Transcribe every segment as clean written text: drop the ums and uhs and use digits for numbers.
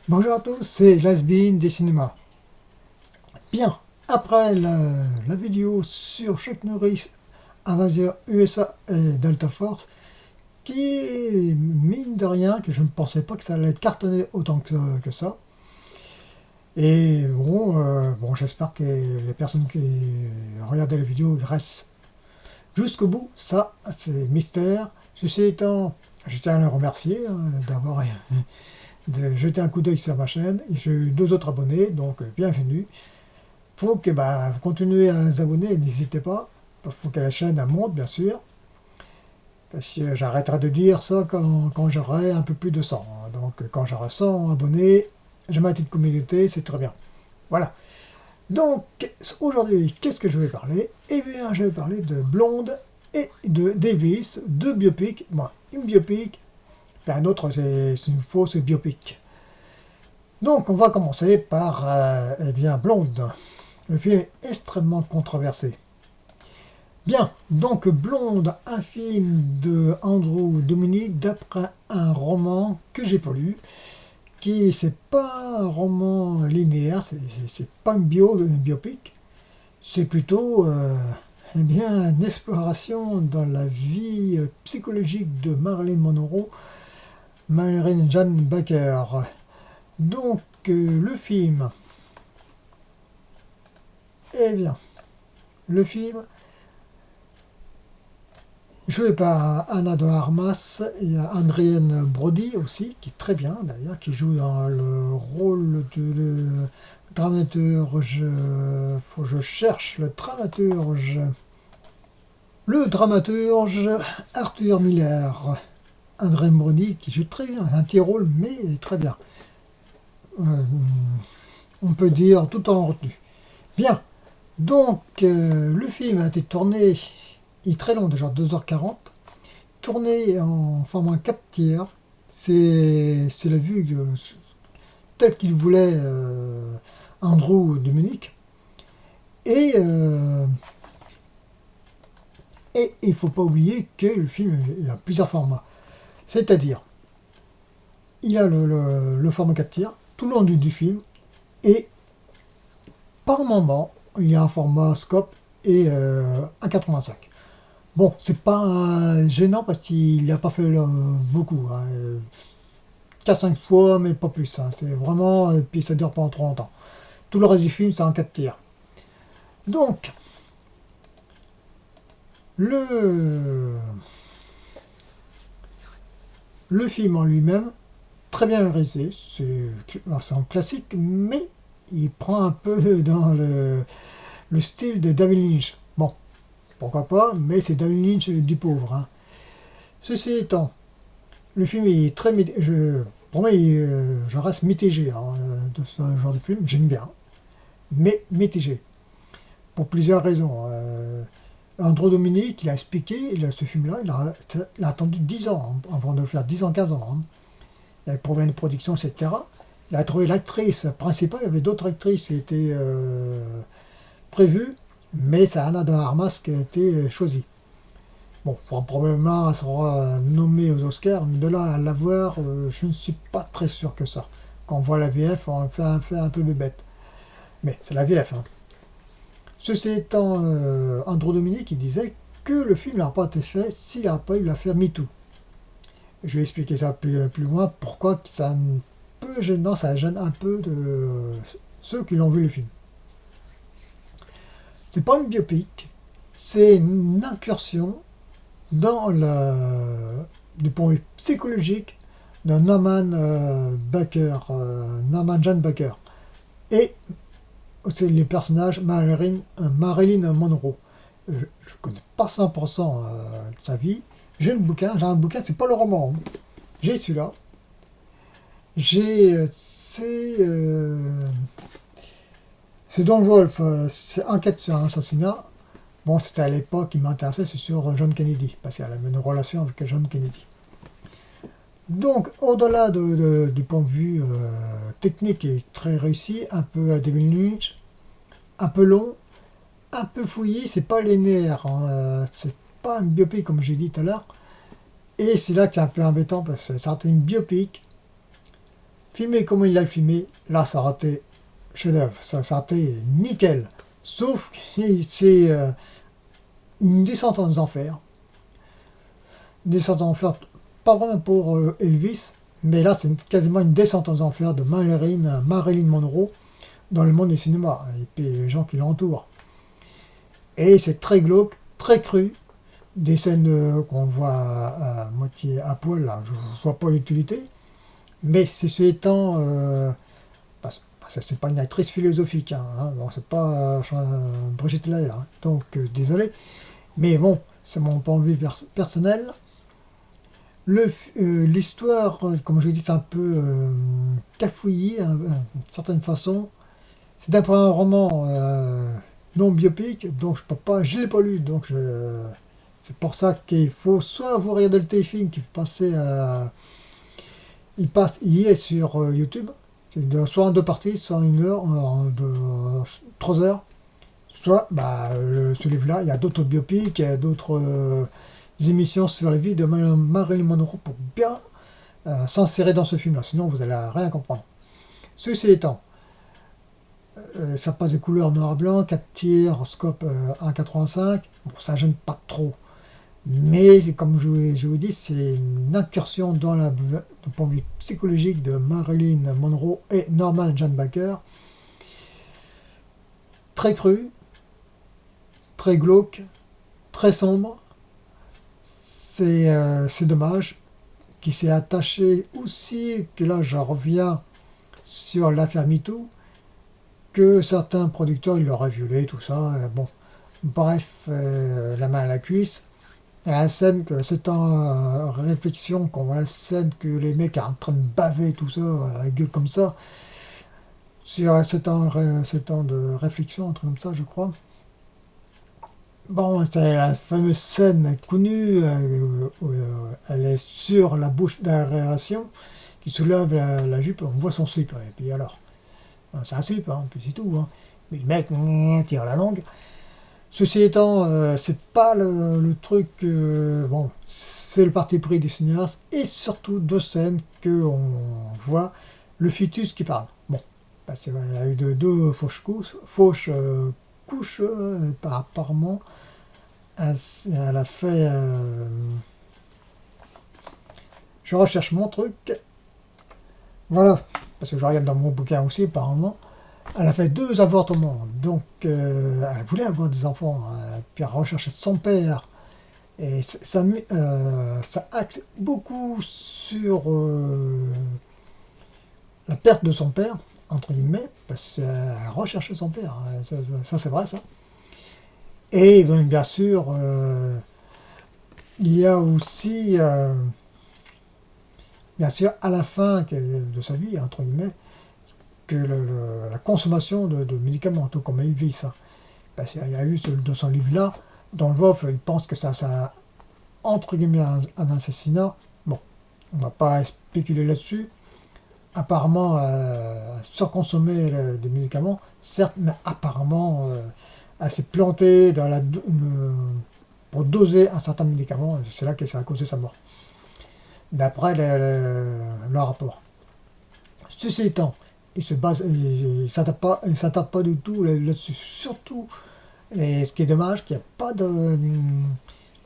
Bonjour à tous, c'est Lasbin des cinémas. Bien, après la vidéo sur Chuck Norris, Invasion USA et Delta Force, qui mine de rien, que je ne pensais pas que ça allait cartonner autant que ça. Et bon, j'espère que les personnes qui regardaient la vidéo restent jusqu'au bout. Ça, c'est mystère. Ceci étant, je tiens à les remercier d'avoir de jeter un coup d'œil sur ma chaîne. J'ai eu 2 autres abonnés, donc bienvenue. Faut que vous continuez à vous abonner, n'hésitez pas. Il faut que la chaîne elle monte, bien sûr. Parce que j'arrêterai de dire ça quand j'aurai un peu plus de 100. Donc quand j'aurai 100 abonnés, j'ai ma petite communauté, c'est très bien. Voilà. Donc aujourd'hui, qu'est-ce que je vais parler? Eh bien, je vais parler de Blonde et de Davis, deux biopics. Bon, une biopic, et un autre, c'est une fausse biopic. Donc on va commencer par eh bien, Blonde. Le film est extrêmement controversé. Bien, donc Blonde, un film de Andrew Dominic d'après un roman que j'ai pas lu, qui c'est pas un roman linéaire, c'est pas une biopic, c'est plutôt eh bien, une exploration dans la vie psychologique de Marilyn Monroe, Marilyn Jane Baker. Donc le film, eh bien, le film joué par Anna de Armas, il y a Adrienne Brody aussi, qui est très bien d'ailleurs, qui joue dans le rôle de dramaturge. Faut que je cherche le dramaturge. Le dramaturge Arthur Miller. Adrienne Brody qui joue très bien, un petit rôle, mais très bien. On peut dire tout en retenue. Bien, donc le film a été tourné. Il est très long, déjà 2h40, tourné en format 4 tiers. C'est la vue telle qu'il voulait Andrew Dominic. Et il ne faut pas oublier que le film il a plusieurs formats. C'est-à-dire, il a le format 4 tiers tout le long du film, et par moment, il y a un format scope et 1,85. Bon, c'est pas gênant parce qu'il n'a pas fait beaucoup. 4-5 fois, mais pas plus. C'est vraiment. Et puis ça dure pendant trop longtemps. Tout le reste du film, c'est en 4 tiers. Donc, le film en lui-même, très bien réalisé. C'est un classique, mais il prend un peu dans le style de David Lynch. Bon, pourquoi pas, mais c'est David Lynch du pauvre. Ceci étant, le film est très... Pour moi, je reste mitigé de ce genre de film. J'aime bien, mais mitigé. Pour plusieurs raisons. Andrew Dominic, il a expliqué, ce film-là, il a attendu 10 ans avant de le faire, 10 ans, 15 ans. Il y a des problèmes de production, etc. Il a trouvé l'actrice principale, il y avait d'autres actrices qui étaient prévues, mais c'est Anna de Armas qui a été choisie. Bon, probablement, elle sera nommée aux Oscars, mais de là à l'avoir, je ne suis pas très sûr que ça. Quand on voit la VF, on fait un peu bébête. Mais c'est la VF. Ceci étant, Andrew Dominic, il disait que le film n'a pas été fait s'il n'a pas eu l'affaire MeToo. Je vais expliquer ça plus loin, pourquoi ça un peu gênant, ça gêne un peu de ceux qui l'ont vu le film. C'est pas une biopic, c'est une incursion dans du point de vue psychologique de Norman Jane Baker. Et c'est les personnages Marilyn Monroe. Je ne connais pas 100% de sa vie. J'ai un bouquin, c'est pas le roman. J'ai celui-là. C'est Don Wolf, c'est Enquête sur un assassinat. Bon, c'était à l'époque qui m'intéressait, c'est sur John Kennedy, parce qu'elle avait une relation avec John Kennedy. Donc, au-delà du point de vue technique, est très réussi, un peu à David Lynch, un peu long, un peu fouillé, c'est pas linéaire, c'est pas un biopic comme j'ai dit tout à l'heure, et c'est là que c'est un peu embêtant, parce que c'est une biopic, filmé comme il l'a filmé, là ça a été chef-d'œuvre, ça a été nickel. Sauf que c'est une descente aux enfers. Une descente aux enfers, pas vraiment pour Elvis, mais là c'est quasiment une descente aux enfers de Marilyn Monroe dans le monde du cinéma, et puis les gens qui l'entourent. Et c'est très glauque, très cru, des scènes qu'on voit à moitié à poil, là, je ne vois pas l'utilité, mais ceci étant, parce que c'est pas une actrice philosophique, hein, bon, c'est pas Brigitte Lahaie, hein, donc désolé, mais bon, c'est mon point de vue personnel. L'histoire, comme je l'ai dit, c'est un peu cafouillée, d'une certaine façon. C'est d'après un roman non biopique, donc je l'ai pas lu, donc c'est pour ça qu'il faut soit vous regarder le téléfilm qui il est sur YouTube, soit en 2 parties, soit en 1 heure, 3 heures, soit ce livre-là, il y a d'autres biopics, il y a d'autres émissions sur la vie de Marilyn Monroe pour bien s'insérer dans ce film-là, sinon vous allez rien comprendre. Ceci étant, ça passe des couleurs noir-blanc, 4 tiers, scope 1.85, bon, ça gêne pas trop. Mais comme je vous dis, c'est une incursion dans le point de vue psychologique de Marilyn Monroe et Norman Jean Baker. Très cru, très glauque, très sombre. C'est dommage qu'il s'est attaché aussi, que là je reviens sur l'affaire MeToo, que certains producteurs il l'auraient violé, tout ça. Bon, bref, la main à la cuisse. La scène, que c'est en réflexion qu'on voit la scène que les mecs sont en train de baver, tout ça, la gueule comme ça. Sur 7 ans de réflexion, un truc comme ça, je crois. Bon, c'est la fameuse scène connue où elle est sur la bouche d'aération, qui soulève la jupe, on voit son slip. Et puis alors, c'est un slip, hein, puis c'est tout. Hein. Mais le mec tire la langue. Ceci étant, c'est pas le truc. Bon, c'est le parti pris du cinéaste, et surtout 2 scènes que on voit le fœtus qui parle. Bon, il y a eu 2 fausses couches, apparemment. Elle a fait. Je recherche mon truc. Voilà, parce que je regarde dans mon bouquin aussi, apparemment. Elle a fait 2 avortements, donc elle voulait avoir des enfants, puis elle recherchait son père. Et ça axe beaucoup sur la perte de son père, entre guillemets, parce qu'elle recherchait son père, hein, ça c'est vrai ça. Et donc, bien sûr, il y a aussi, bien sûr, à la fin de sa vie, entre guillemets, que la consommation de médicaments, tout comme Elvis. Hein. Parce qu'il y a eu dans son livre-là, dans le voix, il pense que ça entre guillemets, un assassinat. Bon, on ne va pas spéculer là-dessus. Apparemment, surconsommer des médicaments, certes, mais apparemment, elle s'est plantée pour doser un certain médicament, c'est là que ça a causé sa mort. D'après le rapport. Ceci étant, il s'attaque pas du tout là-dessus. Surtout, et ce qui est dommage, qu'il n'y a pas de.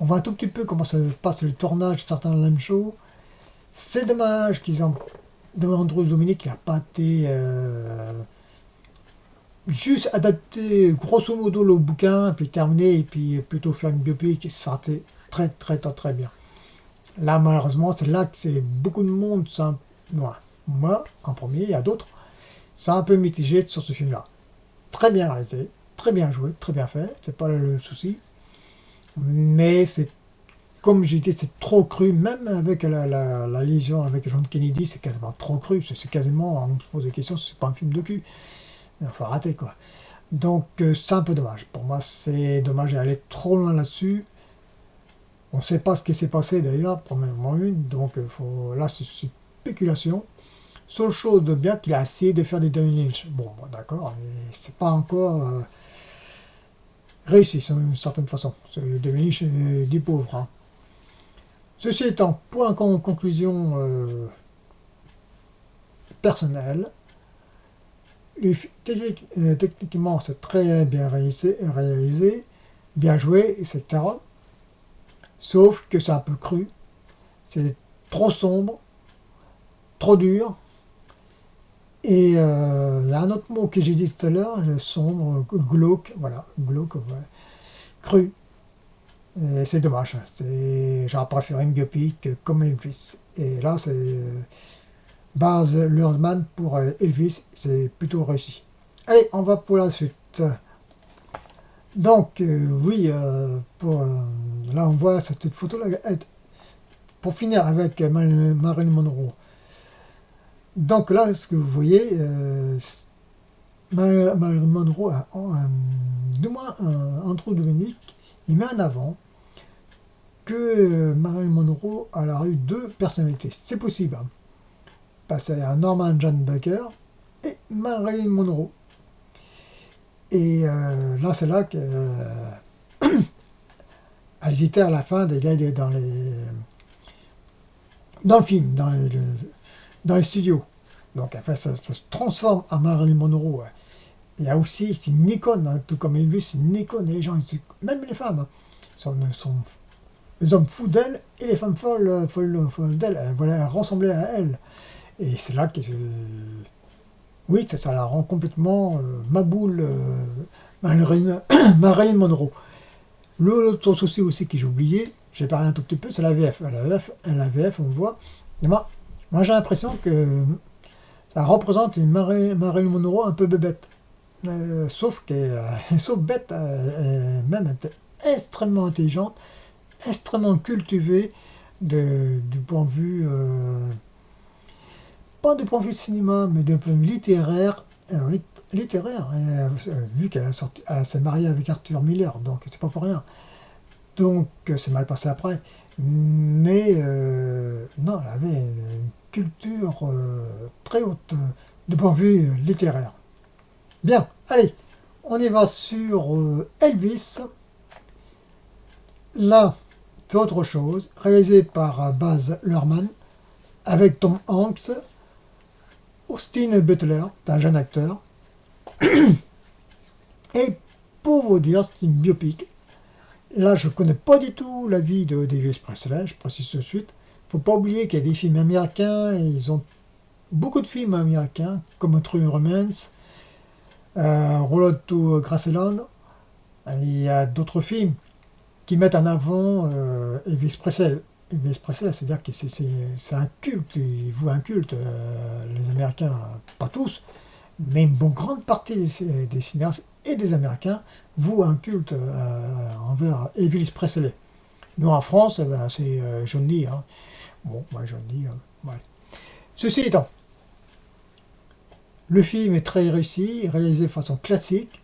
On voit un tout petit peu comment ça passe le tournage de certains live shows. C'est dommage qu'ils ont. De Andrew Dominic, il n'a pas été juste adapté grosso modo le bouquin, puis terminé, et puis plutôt faire une biopic, ça a été très très très très bien. Là, malheureusement, c'est là que c'est beaucoup de monde, moi en premier, il y a d'autres. C'est un peu mitigé sur ce film-là. Très bien réalisé, très bien joué, très bien fait, c'est pas le souci. Mais c'est, comme j'ai dit, c'est trop cru, même avec la liaison avec John Kennedy, c'est quasiment trop cru, c'est quasiment, on me pose des questions, c'est pas un film de cul. Il faut arrêter, quoi. Donc, c'est un peu dommage. Pour moi, c'est dommage d'aller trop loin là-dessus. On ne sait pas ce qui s'est passé d'ailleurs, premièrement une, donc là, c'est spéculation. Seule chose de bien qu'il a essayé de faire des David Lynch. Bon, d'accord, mais c'est pas encore réussi d'une certaine façon. C'est David Lynch des pauvres. Hein. Ceci étant, pour en conclusion, personnel. Techniquement, c'est très bien réalisé, bien joué, etc. Sauf que c'est un peu cru, c'est trop sombre, trop dur. Et il y a un autre mot que j'ai dit tout à l'heure, sombre, glauque, voilà, glauque, ouais, cru. Et c'est dommage, j'aurais préféré une biopic comme Elvis. Et là, c'est Baz Luhrmann pour Elvis, c'est plutôt réussi. Allez, on va pour la suite. Donc, oui, là on voit cette photo-là. Pour finir avec Marilyn Monroe. Donc là, ce que vous voyez, Marilyn Monroe a du moins un trou de unique. Il met en avant que Marilyn Monroe elle a eu deux personnalités. C'est possible. Hein. Passer à Norman John Baker et Marilyn Monroe. Et là, c'est là qu'elle hésitait à la fin d'aller dans le film, dans les studios. Donc après, ça se transforme en Marilyn Monroe. Il y a aussi, c'est une icône, hein, tout comme Elvis, c'est une icône. Les gens, même les femmes, sont les hommes fous d'elle et les femmes folles d'elle. Elles voulaient ressembler à elle. Et c'est là que oui, ça la rend complètement maboule, Marilyn Monroe. L'autre souci aussi que j'ai oublié, j'ai parlé un tout petit peu, c'est la VF. La VF, on voit. Moi j'ai l'impression que ça représente une Marilyn Monroe un peu bébête. Sauf bête, même elle était extrêmement intelligente, extrêmement cultivée du point de vue, pas du point de vue cinéma, mais du point de vue littéraire, vu qu'elle s'est mariée avec Arthur Miller, donc c'est pas pour rien. Donc c'est mal passé après. Mais non, elle avait une culture très haute de point de vue littéraire. Bien, allez, on y va sur Elvis. Là, c'est autre chose, réalisé par Baz Luhrmann, avec Tom Hanks, Austin Butler, c'est un jeune acteur. Et pour vous dire, c'est une biopic. Là, je ne connais pas du tout la vie d'Elvis Presley, je précise tout de suite. Il ne faut pas oublier qu'il y a des films américains, et ils ont beaucoup de films américains, comme True Romance, Road to Graceland. Il y a d'autres films qui mettent en avant Elvis Presley. Elvis Presley, c'est-à-dire que c'est un culte, ils vouent un culte, les Américains, pas tous, mais une grande partie des cinéastes et des Américains vouent un culte envers Elvis Presley. Nous en France, c'est Johnny. Hein. Bon, moi Johnny, ouais. Ceci étant, le film est très réussi, réalisé de façon classique,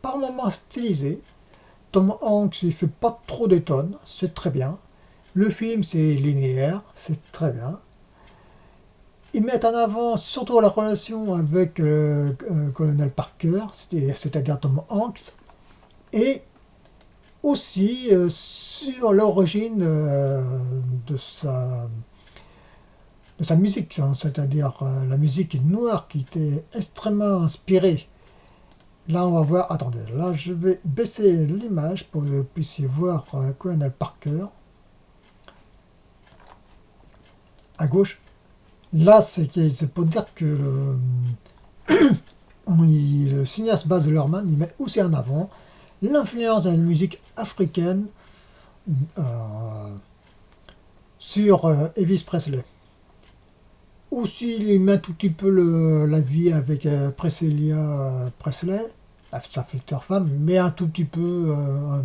par moments stylisé. Tom Hanks ne fait pas trop de tonnes, c'est très bien. Le film, c'est linéaire, c'est très bien. Ils mettent en avant surtout la relation avec le colonel Parker, c'est-à-dire Tom Hanks, et aussi sur l'origine de sa musique, c'est-à-dire la musique noire qui était extrêmement inspirée. Là, on va voir, attendez, là je vais baisser l'image pour que vous puissiez voir colonel Parker. À gauche. Là, c'est pour dire que le cinéaste Baz Luhrmann, il met aussi en avant l'influence de la musique africaine sur Elvis Presley. Aussi, il met tout petit peu la vie avec Priscilla Presley, sa future femme, mais un tout petit peu,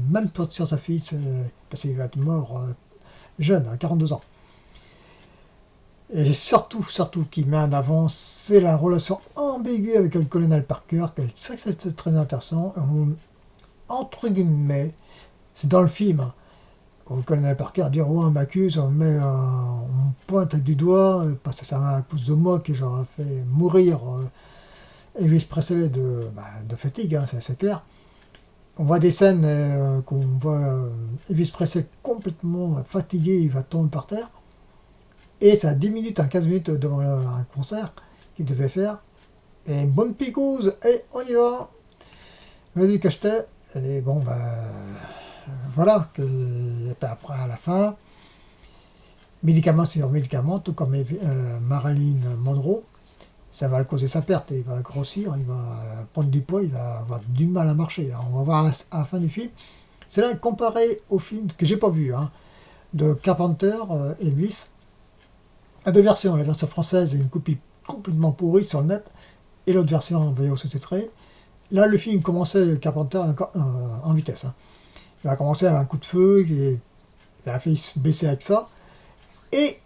même sur sa fille, parce qu'il va être mort jeune, à 42 ans. Et surtout qui met en avant, c'est la relation ambiguë avec le colonel Parker, c'est très intéressant. Entre guillemets, c'est dans le film, où le colonel Parker dit « Oh, on m'accuse, on pointe du doigt, parce que c'est à cause de moi que j'aurais fait mourir Elvis Presley de fatigue, hein, c'est clair. » On voit des scènes qu'on voit Elvis Presley complètement fatigué, il va tomber par terre. Et ça a 10 minutes à 15 minutes devant un concert, qu'il devait faire. Et une bonne picouse, et on y va. Vas-y, cache-toi. Et bon, ben, voilà. Et puis après, à la fin, médicament sur médicament, tout comme Marilyn Monroe, ça va causer sa perte. Il va grossir, il va prendre du poids, il va avoir du mal à marcher. Alors, on va voir à la fin du film. C'est là comparé au film que j'ai pas vu, hein, de Carpenter, Elvis. À deux versions. La version française est une copie complètement pourrie sur le net, et l'autre version en vidéo sous-titrée. Là, le film commençait, Carpenter, en vitesse. Hein. Il va commencer avec un coup de feu, il va faire se baisser avec ça. Et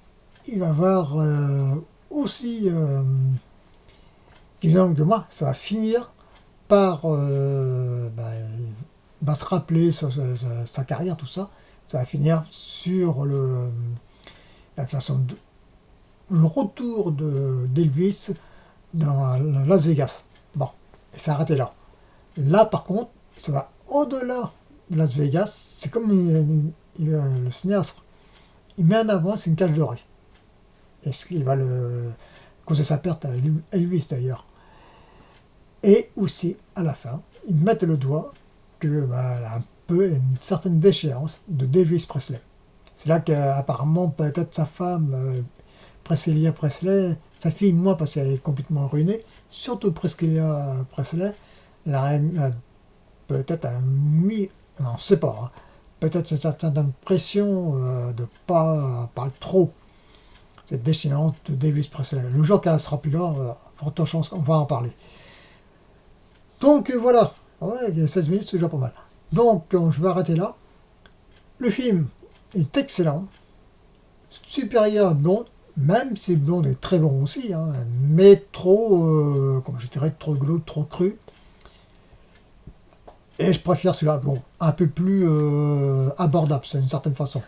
il va voir aussi, évidemment que moi, ça va finir par, il va se rappeler sa carrière, tout ça. Ça va finir sur la façon le retour d'Elvis dans Las Vegas. Bon, et ça a arrêté là. Là, par contre, ça va au-delà de Las Vegas. C'est comme le cinéaste. Il met en avant, c'est une cage dorée. Est-ce qu'il va causer sa perte à Elvis d'ailleurs. Et aussi, à la fin, ils mettent le doigt que un peu une certaine déchéance de Elvis Presley. C'est là qu'apparemment, peut-être sa femme, Priscilla Presley, sa fille, moi, parce qu'elle est complètement ruinée, surtout Priscilla Presley, elle a peut-être mis, non, on ne sait pas, hein, peut-être une certaine pression de ne pas parler trop, cette déchéance de Elvis Presley. Le jour qu'elle sera plus là, forte chance, on va en parler. Donc voilà, ouais, 16 minutes, c'est déjà pas mal. Donc je vais arrêter là. Le film est excellent, supérieur à Blonde, même si Blonde est très bon aussi, hein, mais trop, comme je dirais, trop glauque, trop cru. Et je préfère celui-là, bon, un peu plus abordable, c'est d'une certaine façon.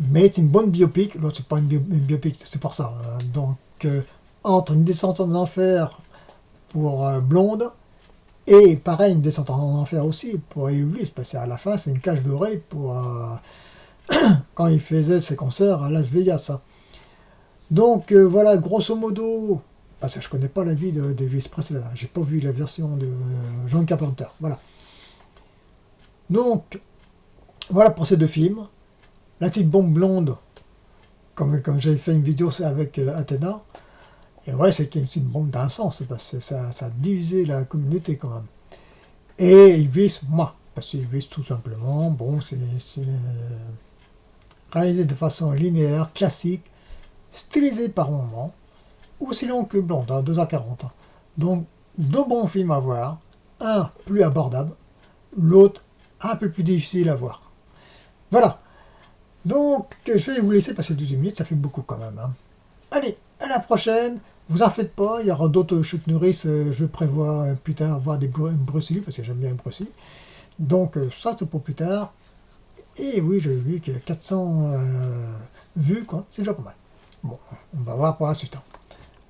Mais c'est une bonne biopic, l'autre c'est pas une biopic, c'est pour ça. Hein. Donc, entre une descente en enfer pour Blonde, et pareil, une descente en enfer aussi pour Elvis, parce qu'à la fin, c'est une cage dorée pour quand il faisait ses concerts à Las Vegas. Hein. Donc, voilà, grosso modo, parce que je connais pas la vie d'Elvis Presley, j'ai pas vu la version de John Carpenter, voilà. Donc, voilà pour ces deux films. La petite bombe blonde, comme j'avais fait une vidéo avec Athéna, et ouais, c'est une bombe d'un sens, parce que ça a divisé la communauté quand même. Et Elvis, moi, parce qu'Elvis, tout simplement, bon, c'est réalisé de façon linéaire, classique, stylisé par moments, aussi long que Blonde, à 2h40. Donc, deux bons films à voir, un plus abordable, l'autre un peu plus difficile à voir. Voilà. Donc, je vais vous laisser passer 12 minutes, ça fait beaucoup quand même. Hein. Allez, à la prochaine. Vous en faites pas, il y aura d'autres Chuck Norris, je prévois plus tard voir des Bruce Lee, parce que j'aime bien Bruce Lee. Donc, ça c'est pour plus tard. Et oui, j'ai vu qu'il y a 400 vues, quoi, c'est déjà pas mal. Bon, on va voir pour la suite.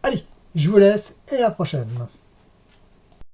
Allez, je vous laisse, et à la prochaine.